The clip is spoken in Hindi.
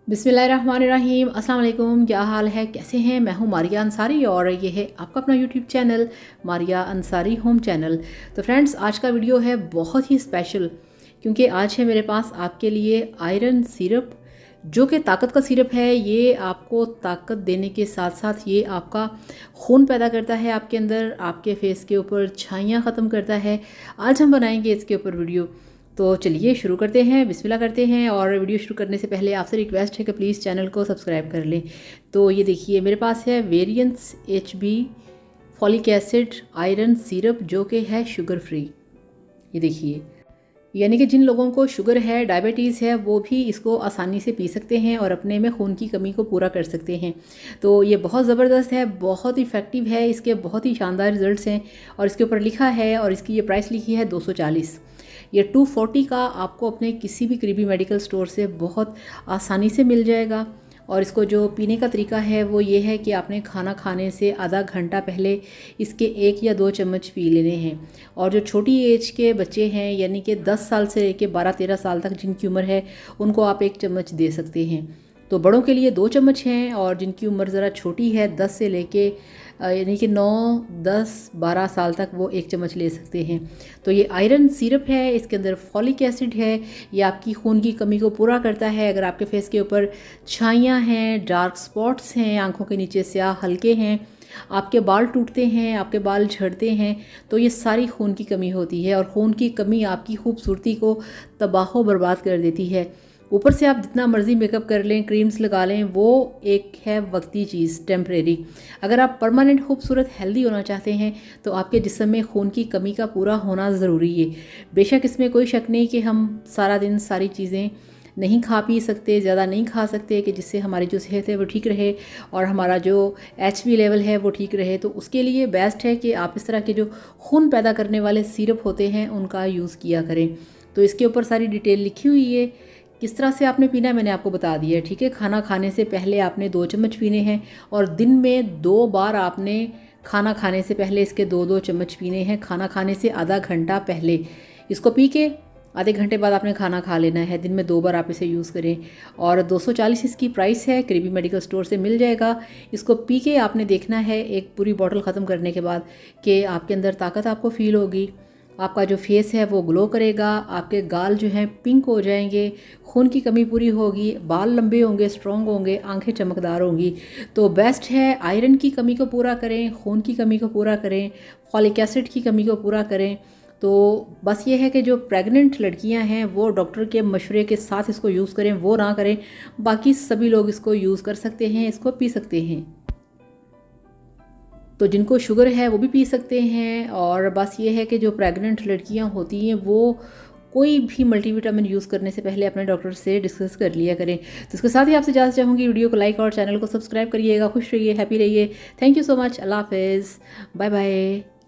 बिस्मिल्लाहिर्रहमानिर्रहीम। अस्सलाम वालेकुम। क्या हाल है, कैसे हैं? मैं हूं मारिया अंसारी और ये है आपका अपना YouTube channel Maria Ansari home channel. तो फ्रेंड्स, आज का वीडियो है बहुत ही स्पेशल क्योंकि आज है मेरे पास आपके लिए आयरन सिरप, जो कि ताकत का सिरप है। ये आपको ताकत देने के साथ साथ ये आपका खून पैदा करता है आपके अंदर, आपके फेस के ऊपर छाइयाँ ख़त्म करता है। आज हम बनाएंगे इसके ऊपर वीडियो। तो चलिए शुरू करते हैं, बिस्मिल्लाह करते हैं। और वीडियो शुरू करने से पहले आपसे रिक्वेस्ट है कि प्लीज़ चैनल को सब्सक्राइब कर लें। तो ये देखिए, मेरे पास है variance HB folic acid iron syrup, जो कि है शुगर फ्री। ये देखिए, यानी कि जिन लोगों को शुगर है, डायबिटीज़ है, वो भी इसको आसानी से पी सकते हैं और अपने में खून की कमी को पूरा कर सकते हैं। तो ये बहुत ज़बरदस्त है, बहुत इफ़ेक्टिव है, इसके बहुत ही शानदार रिजल्ट्स हैं। और इसके ऊपर लिखा है, और इसकी ये प्राइस लिखी है 240। ये 240 का आपको अपने किसी भी करीबी मेडिकल स्टोर से बहुत आसानी से मिल जाएगा। और इसको जो पीने का तरीका है वो ये है कि आपने खाना खाने से आधा घंटा पहले इसके 1 या 2 चम्मच पी लेने हैं। और जो छोटी एज के बच्चे हैं, यानी कि 10 साल से लेकर 12-13 साल तक जिनकी उम्र है, उनको आप 1 चम्मच दे सकते हैं। तो बड़ों के लिए 2 चम्मच हैं, और जिनकी उम्र ज़रा छोटी है, 10 से लेके यानी कि 9, 10, 12 साल तक, वो 1 चम्मच ले सकते हैं। तो ये आयरन सिरप है, इसके अंदर फॉलिक एसिड है। ये आपकी खून की कमी को पूरा करता है। अगर आपके फेस के ऊपर छाइयाँ हैं, डार्क स्पॉट्स हैं, आंखों के नीचे स्याह हल्के हैं, आपके बाल टूटते हैं, आपके बाल झड़ते हैं, तो ये सारी खून की कमी होती है। और खून की कमी आपकी खूबसूरती को तबाह बर्बाद कर देती है। ऊपर से आप जितना मर्ज़ी मेकअप कर लें, क्रीम्स लगा लें, वो एक है वक्ती चीज़, टेम्परेरी। अगर आप परमानेंट खूबसूरत हेल्दी होना चाहते हैं तो आपके जिस्म में खून की कमी का पूरा होना ज़रूरी है। बेशक इसमें कोई शक नहीं कि हम सारा दिन सारी चीज़ें नहीं खा पी सकते, ज़्यादा नहीं खा सकते कि जिससे हमारी जो सेहत है वो ठीक रहे और हमारा जो HB लेवल है वो ठीक रहे। तो उसके लिए बेस्ट है कि आप इस तरह के जो खून पैदा करने वाले सिरप होते हैं उनका यूज़ किया करें। तो इसके ऊपर सारी डिटेल लिखी हुई है, किस तरह से आपने पीना है मैंने आपको बता दिया है, ठीक है। खाना खाने से पहले आपने 2 चम्मच पीने हैं, और दिन में 2 बार आपने खाना खाने से पहले इसके 2-2 चम्मच पीने हैं। खाना खाने से आधा घंटा पहले इसको पी के आधे घंटे बाद आपने खाना खा लेना है। दिन में 2 बार आप इसे यूज़ करें। और 240 इसकी प्राइस है, करीबी मेडिकल स्टोर से मिल जाएगा। इसको पी के आपने देखना है एक पूरी बॉटल ख़त्म करने के बाद कि आपके अंदर ताकत आपको फ़ील होगी, आपका जो फेस है वो ग्लो करेगा, आपके गाल जो हैं पिंक हो जाएंगे, खून की कमी पूरी होगी, बाल लंबे होंगे, स्ट्रॉन्ग होंगे, आंखें चमकदार होंगी। तो बेस्ट है, आयरन की कमी को पूरा करें, खून की कमी को पूरा करें, फॉलिक एसिड की कमी को पूरा करें। तो बस ये है कि जो प्रेग्नेंट लड़कियां हैं वो डॉक्टर के मशवरे के साथ इसको यूज़ करें, वो ना करें। बाकी सभी लोग इसको यूज़ कर सकते हैं, इसको पी सकते हैं। तो जिनको शुगर है वो भी पी सकते हैं। और बस ये है कि जो प्रेग्नेंट लड़कियां होती हैं वो कोई भी मल्टीविटामिन यूज़ करने से पहले अपने डॉक्टर से डिस्कस कर लिया करें। तो इसके साथ ही आपसे इजाज़त चाहूँगी, वीडियो को लाइक और चैनल को सब्सक्राइब करिएगा। खुश रहिए, हैप्पी रहिए। Thank you so much. Allah हाफिज़, बाय बाय।